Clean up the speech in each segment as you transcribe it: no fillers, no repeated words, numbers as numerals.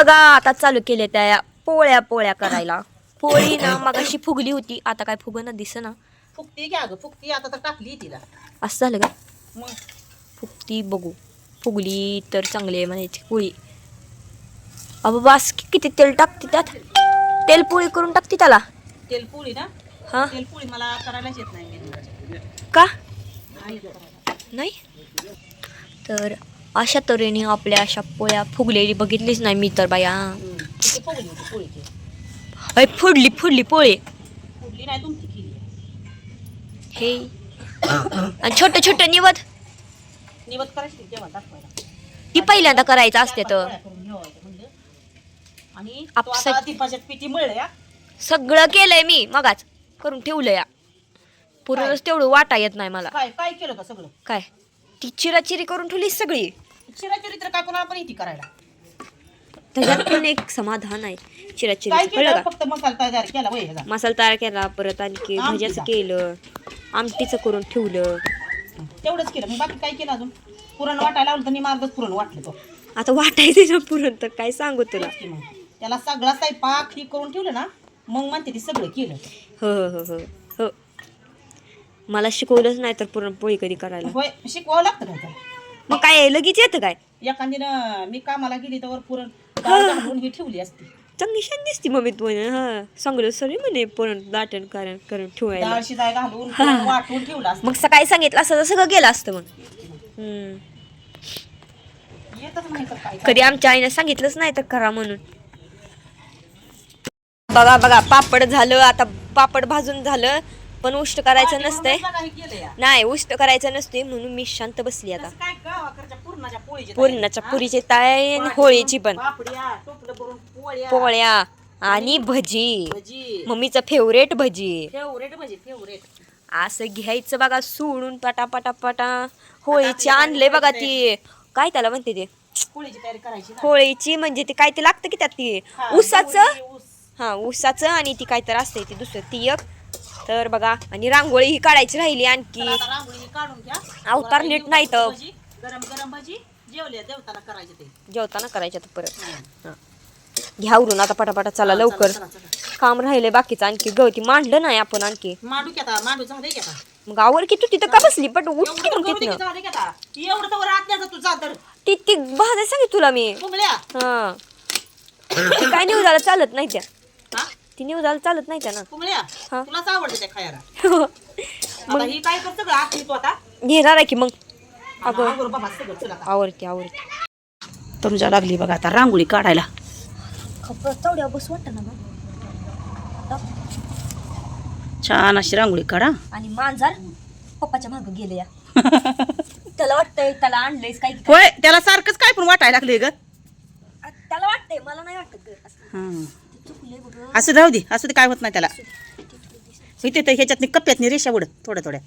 बघा आता चालू केले त्या पोळ्या पोळ्या करायला. पोळी ना मगाशी फुगली होती, आता काय फुगणं दिसेना. फुकती घ्या ग, फुकती आता तर टाकली तिला. असं झालं का? मग फुगती बघू, फुगली तर चांगली आहे म्हणायची पोळी. अबा बास किती तेल टाकते त्यात, तेल पोळी करून टाकते त्याला. तेलपोळी ना, हा तेलपोळी मला करायलाच येत नाही. का नाही? तर अशा तऱ्हेने आपल्या अशा पोळ्या फुगलेली बघितलीच नाही मी तर बाया. किती फुगली होती पोळी ती. अय फुडली फुडली पोळी फुगली नाही, तुमची केली. हे. आणि छोटे छोटे निवद निवत करायची तेव्हा दाखवायला. ती पहिल्यांदा करायचं असते तर. पोळ्या करून घ्यावायच्या म्हणलं. आणि तो आपसात- आता तिपाच्यात पिठी मळलं या. सगळं केलंय मी मगाच करून ठेवलं या. पूर्णच तेवढं वाटा येत नाही मला. काय काय केलं का सगळं? काय ती चिराचिरी करून ठेवली सगळी. चिराचिरी तर काय कोणाला पण येते करायला. त्याच्यात पण एक समाधान आहे काय चिराचिरी. कळलं केलं? का? फक्त मसाला तयार केला वय ह्याचा. मसाला तयार केला, परत आणखी आमटीचा. भज्याचं केलं, आमटीचं करून ठेवलं. तेवढंच केलं. मग बाकी काय केलं अजून? पुरण वाटायला लावलं तर निमार्गच पुरण वाटलं तो. आता वाटायचं ना पुरण तर काय सांगू तुला. तेच की मग. त्याला सगळा स्वयंपाक ही करून ठेवलं ना, मग म्हणते ती सगळं केलं. हो हो हो हो. मला शिकवलंच नाही तर पुरणपोळी कधी करायला. होय, शिकवावं लागतं काय त्याला. मग काय लगेच येतं काय? एखादीनं मी कामाला गेली तर पुरण डाळ घालून ही ठेवली असती. चांगली छान दिसती मम्मी तू. हा चांगलं सरी म्हणे पुरण दाटण करून करून ठेवायला. डाळ शिजाय घालून पुरण वाटून ठेवलं असतं. मग सकाळी सांगितलं असं तर सगळं गेलं असतं मग. येतच नाही तर काय. कधी आमच्या आईने सांगितलंच नाही तर करा म्हणून. बघा बघा पापड झालं, आता पापड भाजून झालं, पण उष्ट करायचं नसतंय. बघा हे केलं या. नाही उष्ट करायचं नसते म्हणून मी शांत बसली आता. तसं काय गावाकडच्या पुरणाच्या पोळीची पुरणाच्या पुरीचे ताय आणि होळीची पण पापड्या, टोपलं भरून पोळ्या, पोळ्या आणि भजी. भजी, मम्मीचं फेवरेट भजी. फेवरेट भजी, फेवरेट. असं घ्यायचं बघा सोडून पटा पटा पटा. होळीची आणले बघा ती, काय त्याला म्हणते ते, पोळीची तयारी करायची ना. होळीची म्हणजे ते काय ते लागतं की त्यात ती हा, ऊसाचं. गौरी, ऊस. हा ऊसाचं आणि ती काय तर असते ती दुसरं ती एक. तर बघा आणि रांगोळी ही काढायची राहिली आणखी. तर आता रांगोळी काढून घ्या. अवतार नीट नाही तर. भजी, गरम गरम भजी जेवल्या जेवताना करायचे ते. जेवताना करायच्या तर परत. हा. घ्या उरून आता पटापटा चला लवकर. चला, चला. काम राहिले बाकीचं आणखी. गवती मांडलं नाही आपण आणखी. मांडू की आता, मांडू झाले की आता. मग आवर की तू तिथं का बसली पट उठ की एवढं मग करू दे की तिथनं. झाले की आता. एवढं तर आतल्याचा तू चादर ती ती भाजाय सांगितलं तुला मी. कुंबळ्या. हा ती काय न्यूज आला चालत नाही त्या. हा? ती न्यूज आला चालत नाही त्या ना. कुंबळ्या, हा. तुलाच आवडते त्या खायला. आता ही काय करतं का आखली तू आता. घेणार आहे की मग. अगं आवड बाबा सगळं, चल आता. आवडते आवडते. तनुजा लागली बघा आता रांगोळी काढायला. चवड्या बस वाटतं ना मग. छान अशी रांगोळी काढा. आणि मांजर पप्पाच्या मागं गेले या. त्याला वाटतंय त्याला आणलंयच काही. होय, त्याला सारखंच काय पण वाटायला लागले ग. त्याला वाटतंय मला नाही वाटत ग. हं. चुकले बघ. असं राहू दे, असं ते काय होत नाही त्याला. इथे तर ह्याच्यात कप्प्यात रेषा उडत थोड्या थोड्या.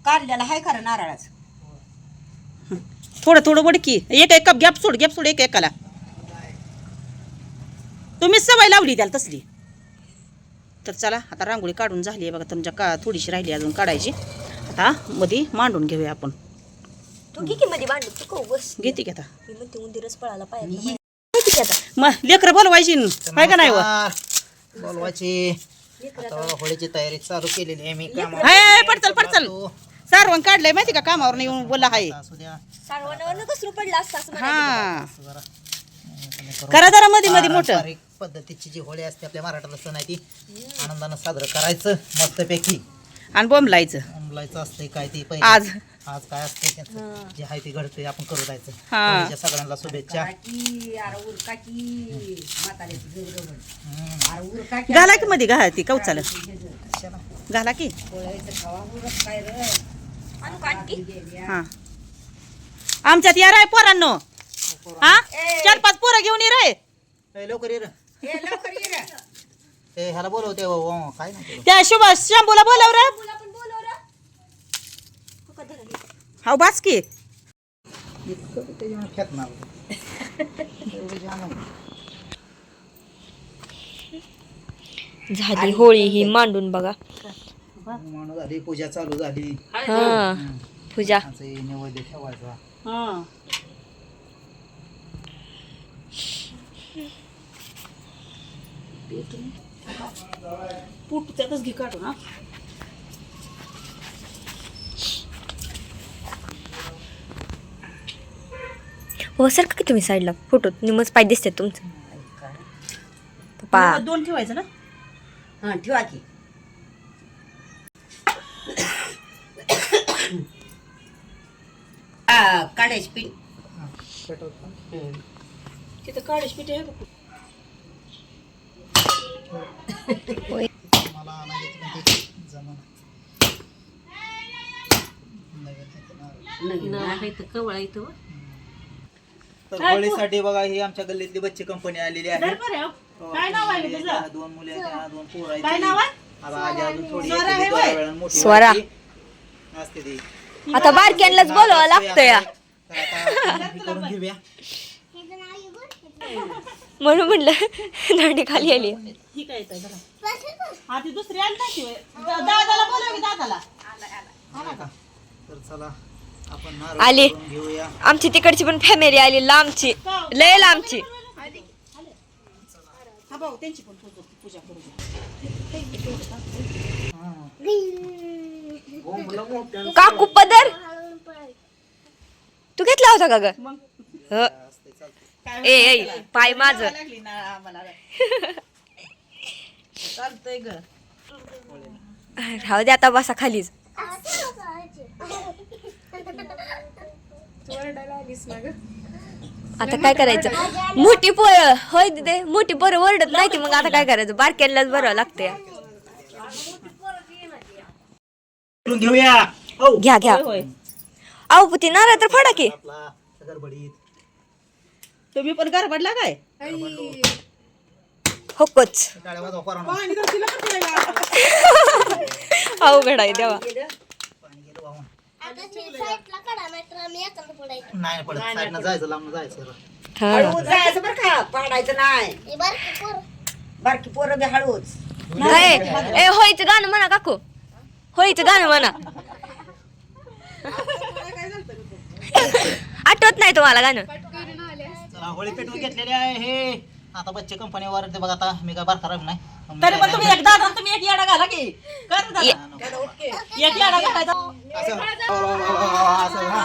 काढल्याला हाय खरं नारळाच. थोडं थोडं वड की एक एक कप गॅप सोड एक एकाला. तुम्हीच सवय लावली त्याला तसली. तर चला आता रांगोळी काढून झाली आहे बघा. तुमच्या का थोडीशी राहिली अजून काढायची. आता मध्ये मांडून घेऊया आपण. तू की मध्ये मांडू तू को बस. घेते की आता. मी म्हणते उंदीरच पळायला पाहिजे. मग लेकरं बोलवायची काय का नाही व? बोलवायची आता होळीची तयारी चालू केलेली आहे मी कामावर. हाय पडचल सारवण काढलंय माहिती का कामावर येऊन बोला हाय. असू द्या सारवणावर कसलं पडलं असतं असं म्हणायचं. हा जरा करा जरा मध्ये मध्ये मोठं. पारंपरिक पद्धतीची जी होळी असते आपल्या मराठाला सण आहे ती आनंदानं साजरं करायचं मस्तपैकी. आणि बोंबलायचं अंमलायचं असतंय काय ते पहिले. आज. आज काय असते त्यांचं जे आहे ते घडते आपण करू जायचं. हा. होळीच्या सगळ्यांना शुभेच्छा. घाला की मध्ये घाला ती कवचाल घाला की. आणू का आणखी? हा आमच्यात या राय पोरांनो. हा 4-5 पोरं घेऊन ये रे. ए, लवकर ये रे. ए, ह्याला बोलवते काय नाही त्या सुभाष शंभूला बोलाव रे. हाव बास की. झाली होळी ही मांडून बघा. माणूस झाली पूजा चालू झाली. हा पूजा. नैवेद्य ठेवायचा. हा पूट त्यातच घे काढू ना. हो सर का तुम्ही साईडला फोटो निमच पाय दिसतात तुमचं पप्पा. 2 ठेवायचं ना. हा ठेवा की काढायची पीठ तिथं काढायची पीठ आहे का? मला आणायचं पण ते जमलं नाही. नवीन नाही तर कवळा इथं. तर होळीसाठी बघा ही आमच्या गल्लीतली बच्चे कंपनी आलेली आहे. काय नाव आहे तुझं? 2 मुली आहेत, 2 पोरं आहेत. काय नाव आहे? आता आजी अजून थोडी स्वरा येते, आहे थोड्या होय? वेळानं मोठी स्वरा. व्हायची. असते ती. आता बारक्यांनाच बोलावं लागतं या तर आता हे करून घेऊया. म्हणून म्हणलं दांडी खाली आली. ही काय येतंय जरा. हा ती दुसरी आली नाही की होय? दादाला बोलव की दादाला. आला का? तर चला आपण नारळ आली. फोडून घेऊया. आमची तिकडची पण फॅमिली आली लांबची लय लांबची. हा भाऊ त्यांची पण पूजा करू दे. काकू पदर तू घेतला होता का ग? मग ह. काय ए ए पाय माझं. लागली ना आम्हाला. चालतंय ग. राहू दे आता बसा खालीच. आता काय करायचं मोठी पोरं होय दे मोठी पोरं ओरडत नाही की मग आता काय करायचं बारक्यांनाच बरं लागतंय. फोडून घेऊया. हो. घ्या घ्या होय, होय. अहो पुती नारळ तर फोडा की. आपला गडबडीत तुम्ही पण गरबडला काय? होकच टाळ्या वाजवा पोरांनो. अवघड आहे देवा. पाणी गेलं वाहून. नाही पडत साईडनं जायचं लांब जायचं. हा. हळूच जायचं बरं का पाडायचं नाही बारकी पोरं बी हळूच. काय ए होळीचं गाणं म्हणा काकू होळीचं गाणं म्हणा. आठवत नाही तुम्हाला गाणं. चला होळी पेटवून घेतलेली आहे हे. आता बच्चे कंपनीवर ते बघा आता मी काय बारका राहू नाही. तरी पण तुम्ही एक दादा तुम्ही एक येडा घाला की कर दादा. एक येडा घालायचा. असं हा.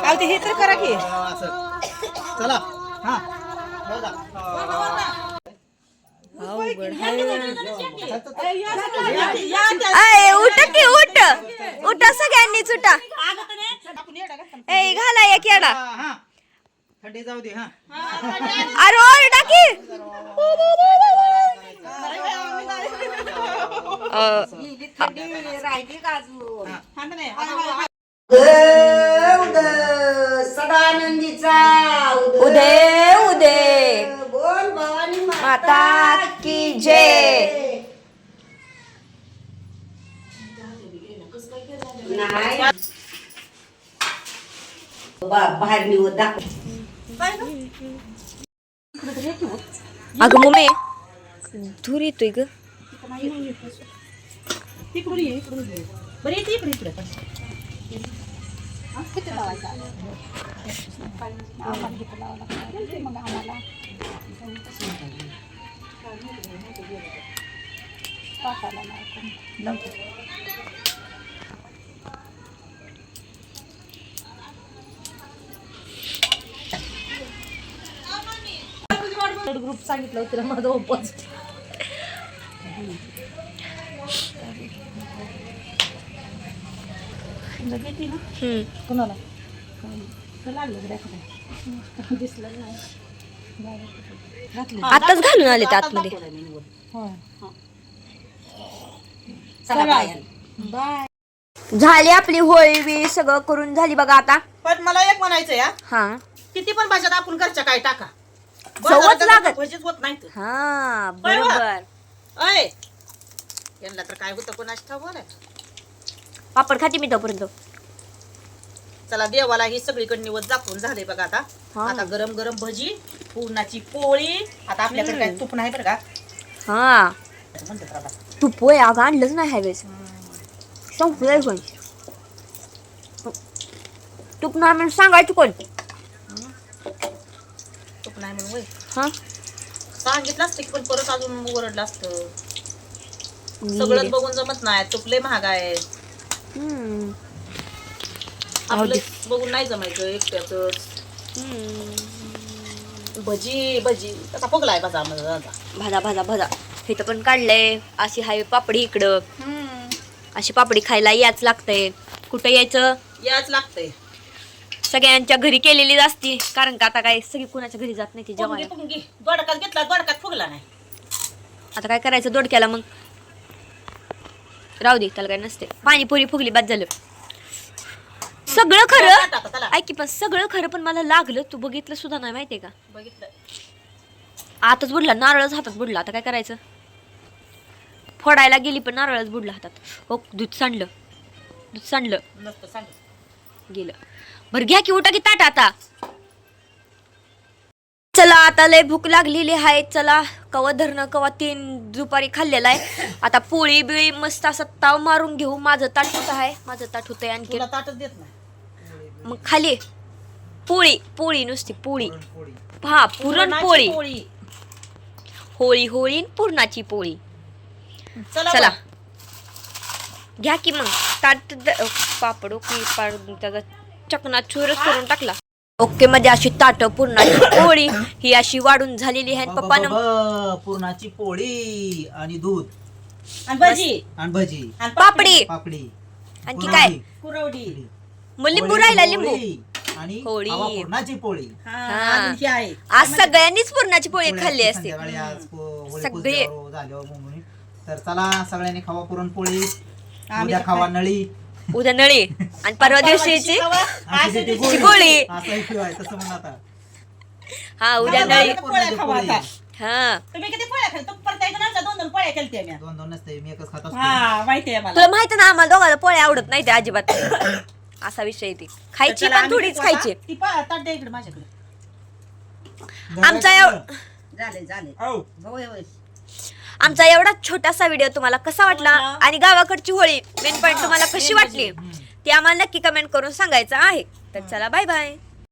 अहो ते हे तर करा की. असं. चला हा बघा. अवघड या त्या- आहे उठ की उठ उठा सगळ्यांनीच उठा. आगं तर नाही. आपण येडा घालताना. ए घाला एक येडा. हा थंडी जाऊ दे हा. अरे ओरडा की. राहिली का अजून हा नाही. सदानंदीचा उदे उदे बोल भवानी माता की जय. नाही बाहेर निवड दाखव. अगं मम्मी धूर येतोय ग. तिकडून ये इकडून ये. बरं येते इकडे इकडे. ग्रुप सांगितलं होतं माझं ऑपोजिट. कोणाला दिसलं नाही. आताच घालून आले ते आतमध्ये. बाय. झाली आपली होळी बी सगळं करून झाली बघा आता. पण मला एक म्हणायचं या हा किती पण भाज्यात आपण घरच्या काय टाका चवच लागत. भजीच होत नाही. हा बरोबर. अय यांना तर काय होतं कोणाच ठाव बोलाय. पापड खाते मी तोपर्यंत. चला देवाला ही सगळीकडे निवड दाखवून झाले बघा आता. हा. आता गरम गरम भजी पुरणाची पोळी. आता आपल्याकडे काय तूप नाही बरं का. हा म्हणतात राधा. तू पोय अगं आणलंच नाही ह्यावेळेस. संपलंय पण तूप नाही म्हणून सांगायचं कोण. तूप नाही म्हणून होय. हा सांगितलं असतं की पण परत अजून ओरडलं असतं. सगळं बघून जमत नाही, तुपले महाग आहे. हम्म. आपलं बघून नाही जमायचं एकट्याच. भजी भजी कसा फुगलाय भाजा माझा. भाजा भाजा भाजा इथं पण काढलंय. अशी हाय पापडी इकडं. अशी पापडी खायला याच लागतंय. कुठं यायचं? याच लागतंय. सगळ्यांच्या घरी केलेली असती, कारण का आता काय सगळी कुणाच्या घरी जात नाही ती जेवायला. दोडकात घेतला, दोडकात फुगला नाही. आता काय करायचं दोडक्याला मग? राहू दे, त्याला काय नसते. पाणीपुरी फुगली बाद झालं. सगळं खरं ऐक की, पण सगळं खरं पण मला लागलं. तू बघितलं सुद्धा नाही माहितीये का? बघितलं. आताच बुडला, नारळच हातात बुडला. आता काय करायचं? फोडायला गेली पण नारळच बुडला हातात. हो, दूध सांडलं. दूध सांडलं नसतं सांगत. गेलं. बरं घ्या की, उठा की ताट आता. चला आता लय भूक लागलेली आहे. चला कवा धरणं कवा 3 दुपारी खाल्लेला आहे. आता पोळी बिळी मस्त असं ताव मारून घेऊ. माझं ताट होत आहे. माझं ताट होतंय आणखी. तुला ताटच देत नाही. मग खाली पोळी, पोळी नुसती पोळी. पुरणपोळी. हा, पुरणपोळी. पोळी. होळी होळी न पुरणाची पोळी. चला चला बा. घ्या की मग ताट. पापड ओके, त्याचा चकना चुरच करून टाकला. ओके मध्ये अशी ताट पुरणाची पोळी ही अशी वाढून झालेली आहे. पप्पानं पुरणाची पोळी आणि दूध आणि भजी आणि भजी आणि पापडी पापडी आणखी काय? कुरवडी. मग लिंबू राहिला, लिंबू. पोळी आणि होळी. खवा पुरणाची पोळी. आणि हे आहे. आज सगळ्यांनीच पुरणाची पोळी खाल्ली असते. संध्याकाळी आज होळी सगळे. पुजल्यावर झाल्यावर म्हणून. तर चला सगळ्यांनी खावा पुरणपोळी. आम्ही उद्या तर खावा नळी. उद्या नळी आणि परवा दिवशीची अशी ती ची गोळी. असं ऐकू आहे तसं म्हण आता. हा उद्या मला नळी. आता पोळ्या खावा आता. हा तुम्ही किती पोळ्या खाल? तू प्रत्येक जणांच्या 2-2 पोळ्या केलत्या मी. 2-2 नसते, मी एकच खात असतो. हा माहिती आहे मला. तुला माहिती ना, आम्हाला दोघांना पोळ्या आवडत नाही ते अजिबात. असा विषय ती खायची चला, पण आम्ही थोडीच किती खायची. ती ताट द्या इकडे माझ्याकडे. आमचा झाले औ. होय होय आमचा एवढा छोटासा व्हिडिओ तुम्हाला कसा वाटला आणि गावाकडची होळी मेन पॉईंट तुम्हाला कशी वाटली ते आम्हाला नक्की कमेंट करून सांगायचं आहे. तर चला बाय बाय.